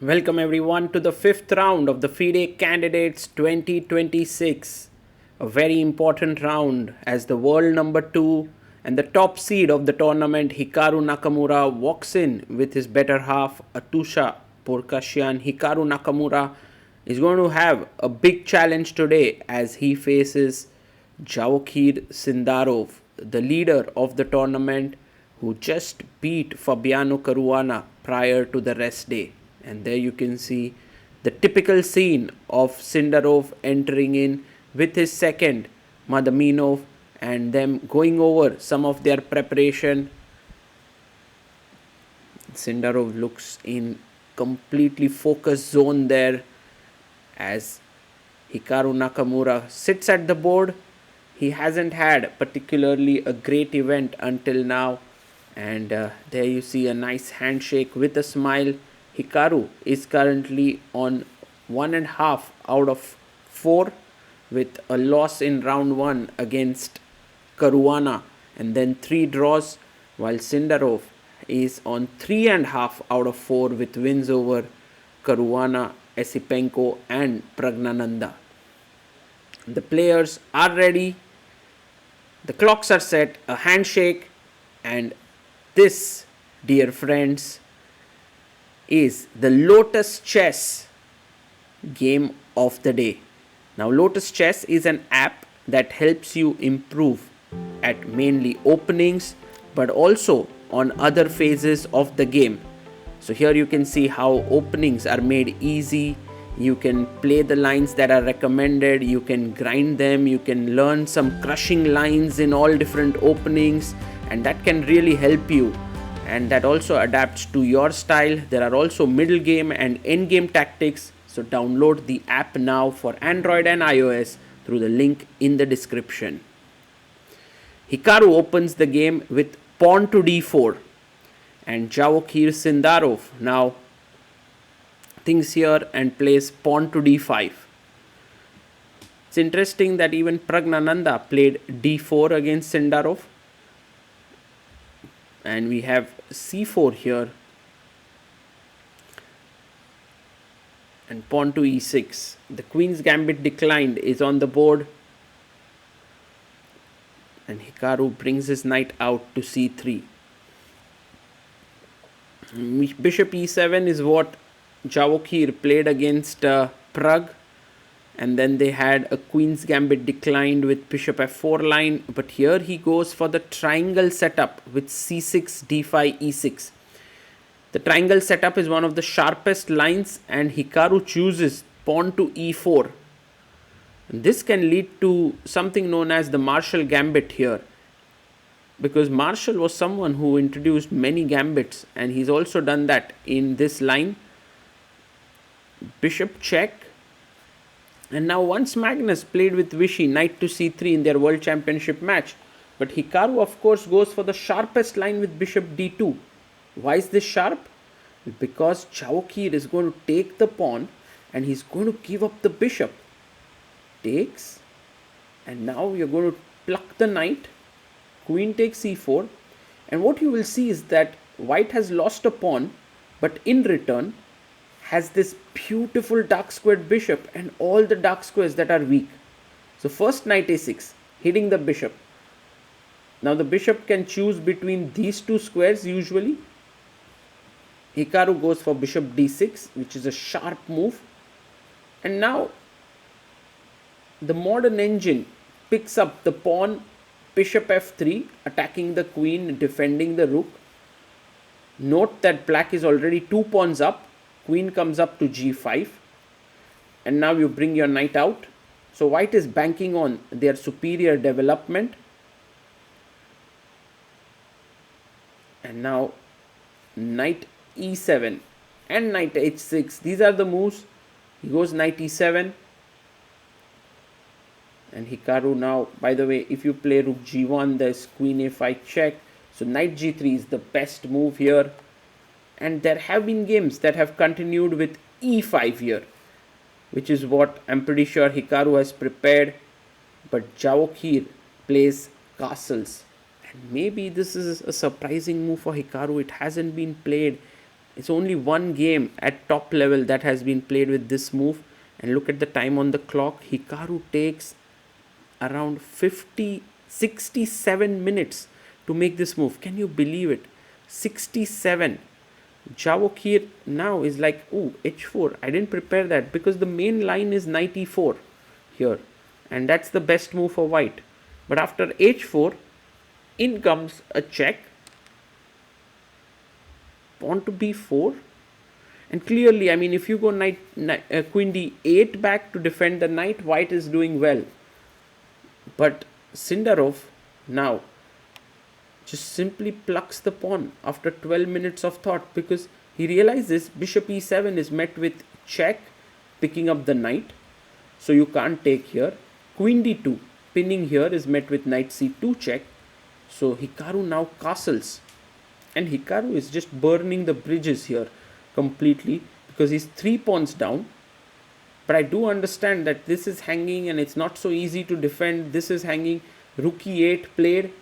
Welcome everyone to the fifth round of the FIDE Candidates 2026. A very important round as the world number 2 and the top seed of the tournament Hikaru Nakamura walks in with his better half Atusha Porkashian. Hikaru Nakamura is going to have a big challenge today as he faces Javokhir Sindarov, the leader of the tournament who just beat Fabiano Caruana prior to the rest day. And there you can see the typical scene of Sindarov entering in with his second Madaminov and them going over some of their preparation. Sindarov looks in completely focused zone there as Hikaru Nakamura sits at the board. He hasn't had particularly a great event until now, and there you see a nice handshake with a smile. Hikaru is currently on 1.5 out of 4 with a loss in round 1 against Caruana and then 3 draws, while Sindarov is on 3.5 out of 4 with wins over Caruana, Esipenko and Pragnananda. The players are ready, the clocks are set, a handshake, and this, dear friends, is the Lotus Chess game of the day. Now, Lotus Chess is an app that helps you improve at mainly openings but also on other phases of the game. So here you can see how openings are made easy. You can play the lines that are recommended, you can grind them, you can learn some crushing lines in all different openings, and that can really help you, and that also adapts to your style. There are also middle game and end game tactics, so download the app now for Android and iOS through the link in the description. Hikaru opens the game with pawn to d4 and Javokhir Sindarov now thinks here and plays pawn to d5. It's interesting that even Pragnananda played d4 against Sindarov. And we have c4 here and pawn to e6. The queen's gambit declined is on the board, and Hikaru brings his knight out to c3. Bishop e7 is what Javokhir played against Prag, and then they had a queen's gambit declined with bishop f4 line, but here he goes for the triangle setup with c6, d5, e6. The triangle setup is one of the sharpest lines, and Hikaru chooses pawn to e4. And this can lead to something known as the Marshall gambit here, because Marshall was someone who introduced many gambits, and he's also done that in this line. Bishop check. And now once Magnus played with Vichy knight to c3 in their world championship match, but Hikaru of course goes for the sharpest line with bishop d2. Why is this sharp? Because Javokhir is going to take the pawn and he's going to give up the bishop. Takes, and now you're going to pluck the knight, queen takes c4, and what you will see is that white has lost a pawn, but in return has this beautiful dark squared bishop and all the dark squares that are weak. So first knight a6, hitting the bishop. Now the bishop can choose between these two squares usually. Hikaru goes for bishop d6, which is a sharp move. And now the modern engine picks up the pawn, bishop f3, attacking the queen, defending the rook. Note that black is already 2 pawns up. Queen comes up to g5, and now you bring your knight out. So white is banking on their superior development, and now knight e7 and knight h6. These are the moves. He goes knight e7, and Hikaru now, by the way, if you play rook g1, there's queen a5 check. So knight g3 is the best move here. And there have been games that have continued with e5 here, which is what I'm pretty sure Hikaru has prepared. But Javokhir plays castles, and maybe this is a surprising move for Hikaru. It hasn't been played It's only one game at top level that has been played with this move. And look at the time on the clock. Hikaru takes around 67 minutes to make this move. Can you believe it? 67. Javokhir now is like, oh, h4. I didn't prepare that because the main line is knight e4 here. And that's the best move for white. But after h4, in comes a check. Pawn to b4. And clearly, I mean, if you go queen d8 back to defend the knight, white is doing well. But Sindarov now just simply plucks the pawn after 12 minutes of thought, because he realizes bishop e7 is met with check, picking up the knight. So you can't take here. Queen d2, pinning here, is met with knight c2 check. So Hikaru now castles. And Hikaru is just burning the bridges here completely because he's 3 pawns down. But I do understand that this is hanging and it's not so easy to defend. This is hanging. Rook e8 played.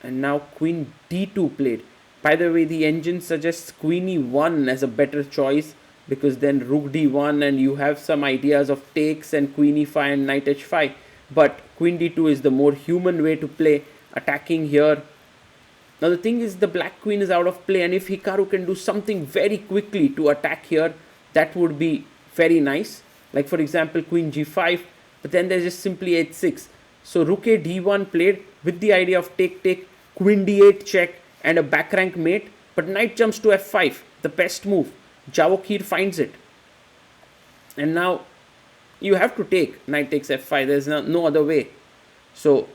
And now queen d2 played. By the way, the engine suggests queen e1 as a better choice, because then rook d1 and you have some ideas of takes and queen e5 and knight h5. But queen d2 is the more human way to play, attacking here. Now the thing is, the black queen is out of play, and if Hikaru can do something very quickly to attack here, that would be very nice. Like for example, queen g5, but then there's just simply h6. So rook a d1 played with the idea of take, queen d8 check and a back rank mate, but knight jumps to f5, the best move. Javokhir finds it. And now you have to take, knight takes f5, there's no other way. So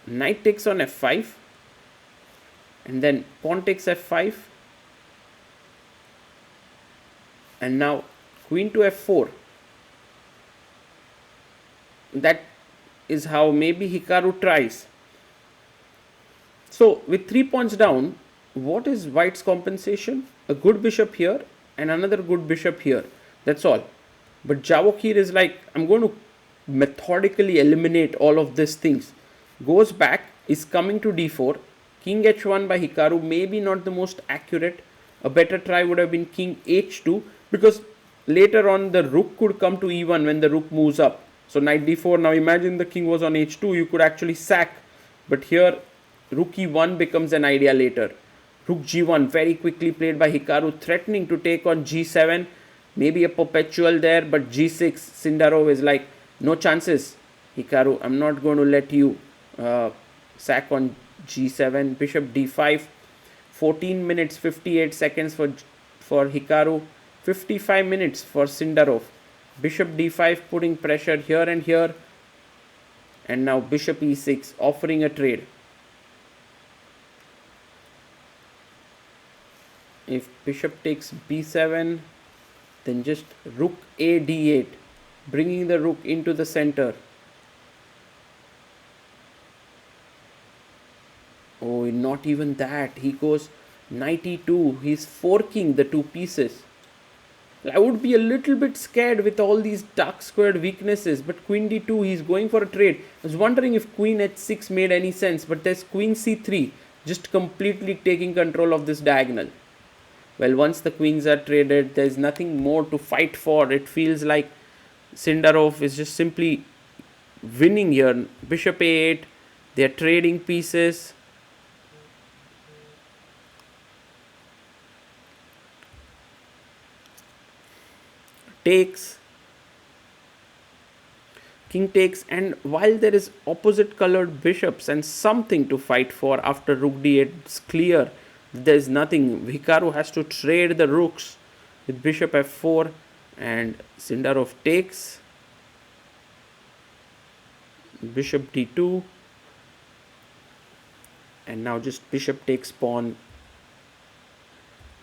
knight takes on f5, and then pawn takes f5, and now queen to f4. That is how maybe Hikaru tries. So with 3 pawns down, what is white's compensation? A good bishop here and another good bishop here. That's all. But Javokhir is like, I'm going to methodically eliminate all of these things. Goes back, is coming to d4. King h1 by Hikaru, maybe not the most accurate. A better try would have been king h2, because later on the rook could come to e1 when the rook moves up. So knight d4, now imagine the king was on h2, you could actually sack. But here rook e1 becomes an idea later. Rook g1 very quickly played by Hikaru, threatening to take on g7. Maybe a perpetual there, but g6, Sindarov is like, no chances. Hikaru, I'm not going to let you sack on g7. Bishop d5. 14 minutes 58 seconds for Hikaru. 55 minutes for Sindarov. Bishop d5 putting pressure here and here. And now bishop e6 offering a trade. If bishop takes b7, then just rook a d8, bringing the rook into the center. Oh, not even that. He goes knight e2. He's forking the two pieces. I would be a little bit scared with all these dark squared weaknesses, but queen d2, he's going for a trade. I was wondering if queen h6 made any sense, but there's queen c3, just completely taking control of this diagonal. Well, once the queens are traded, there's nothing more to fight for. It feels like Sindarov is just simply winning here. Bishop a8, they're trading pieces. Takes, king takes, and while there is opposite colored bishops and something to fight for after rook d8, it's clear there is nothing. Hikaru has to trade the rooks with bishop f4, and Sindarov takes, bishop d2, and now just bishop takes pawn,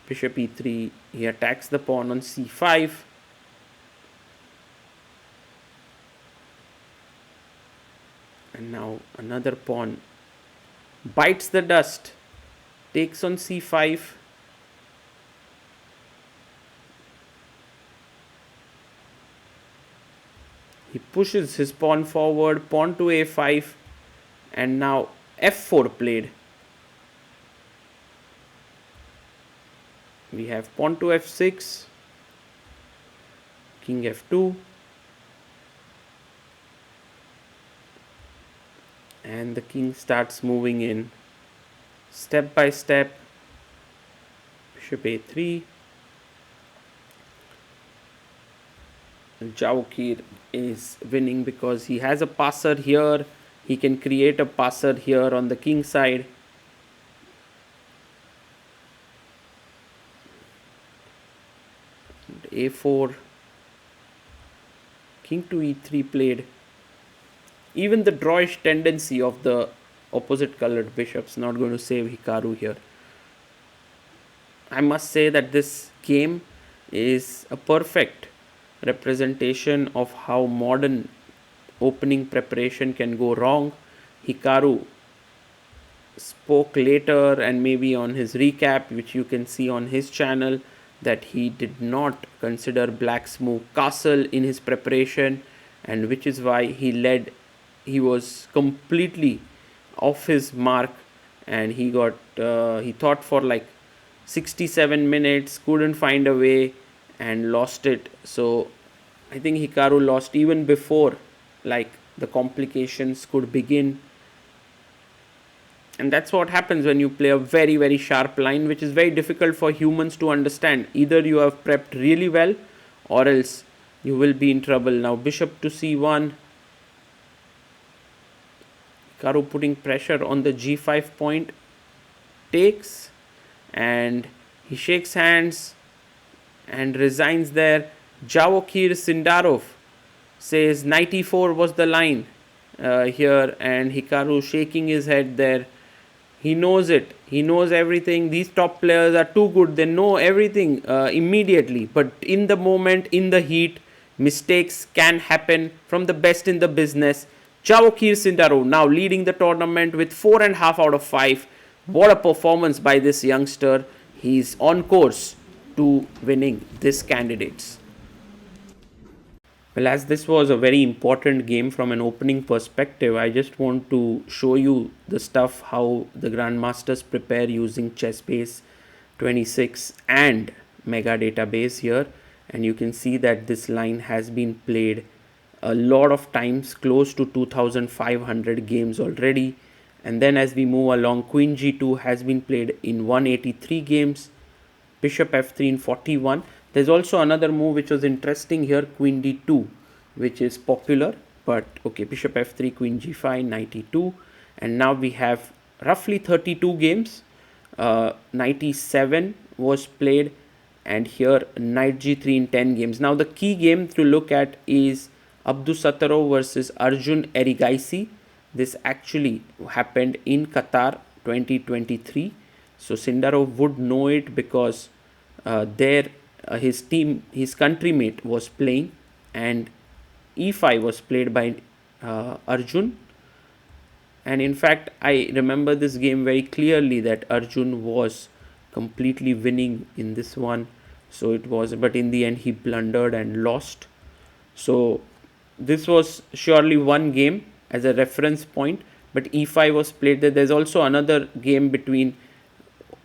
bishop e3. He attacks the pawn on c5. And now another pawn bites the dust, takes on c5. He pushes his pawn forward, pawn to a5, and now f4 played. We have pawn to f6, king f2, and the king starts moving in step by step. Bishop a3. Javokhir is winning because he has a passer here. He can create a passer here on the king side. And a4. King to e3 played. Even the drawish tendency of the opposite colored bishop's not going to save Hikaru here. I must say that this game is a perfect representation of how modern opening preparation can go wrong. Hikaru spoke later and maybe on his recap, which you can see on his channel, that he did not consider black's move castle in his preparation, and which is why he was completely off his mark, and he thought for like 67 minutes, couldn't find a way and lost it. So I think Hikaru lost even before like the complications could begin. And that's what happens when you play a very, very sharp line, which is very difficult for humans to understand. Either you have prepped really well or else you will be in trouble. Now bishop to c1. Hikaru putting pressure on the g5 point, takes, and he shakes hands and resigns there. Javokhir Sindarov says knight e4 was the line here, and Hikaru shaking his head there. He knows it. He knows everything. These top players are too good. They know everything immediately. But in the moment, in the heat, mistakes can happen from the best in the business. Javokhir Sindarov now leading the tournament with 4.5 out of 5. What a performance by this youngster. He's on course to winning this candidates. Well, as this was a very important game from an opening perspective, I just want to show you the stuff how the grandmasters prepare using ChessBase 26 and Mega Database here. And you can see that this line has been played a lot of times, close to 2500 games already. And then as we move along, Queen G2 has been played in 183 games, Bishop F3 in 41. There's also another move which was interesting here, Queen D2, which is popular, but okay, Bishop F3, Queen G5, Knight E2. And now we have roughly 32 games. Knight E7 was played, and here Knight G3 in 10 games. Now the key game to look at is Abdusattorov versus Arjun Erigaisi. This actually happened in Qatar 2023. So Sindarov would know it because his countrymate was playing, and E5 was played by Arjun. And in fact, I remember this game very clearly that Arjun was completely winning in this one. So it was, but in the end he blundered and lost. So this was surely one game as a reference point, but E5 was played there. There's also another game between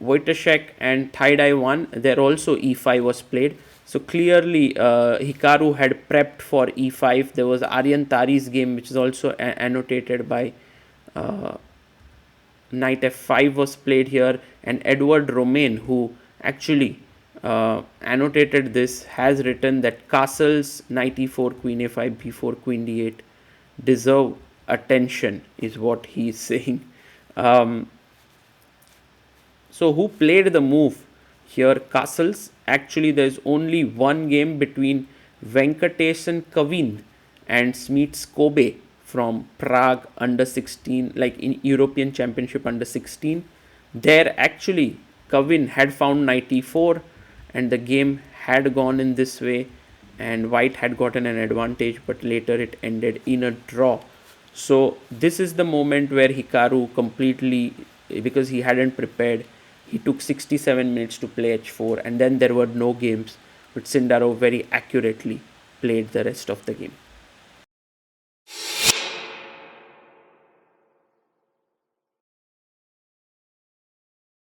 Wojciech and Thai 1. There also E5 was played. So clearly Hikaru had prepped for E5. There was Aryan Tari's game, which is also annotated by Knight F5 was played here. And Edward Romain, who actually annotated this, has written that castles Knight E4, Queen A5, B4, Queen D8 deserve attention, is what he is saying. So who played the move here? Castles. Actually, there is only one game between Venkatesan Kavin and Smits Kobe from Prague under 16, like in European Championship under 16. There actually Kavin had found Knight E4 and the game had gone in this way, and White had gotten an advantage, but later it ended in a draw. So this is the moment where Hikaru completely, because he hadn't prepared, he took 67 minutes to play h4, and then there were no games, but Sindarov very accurately played the rest of the game.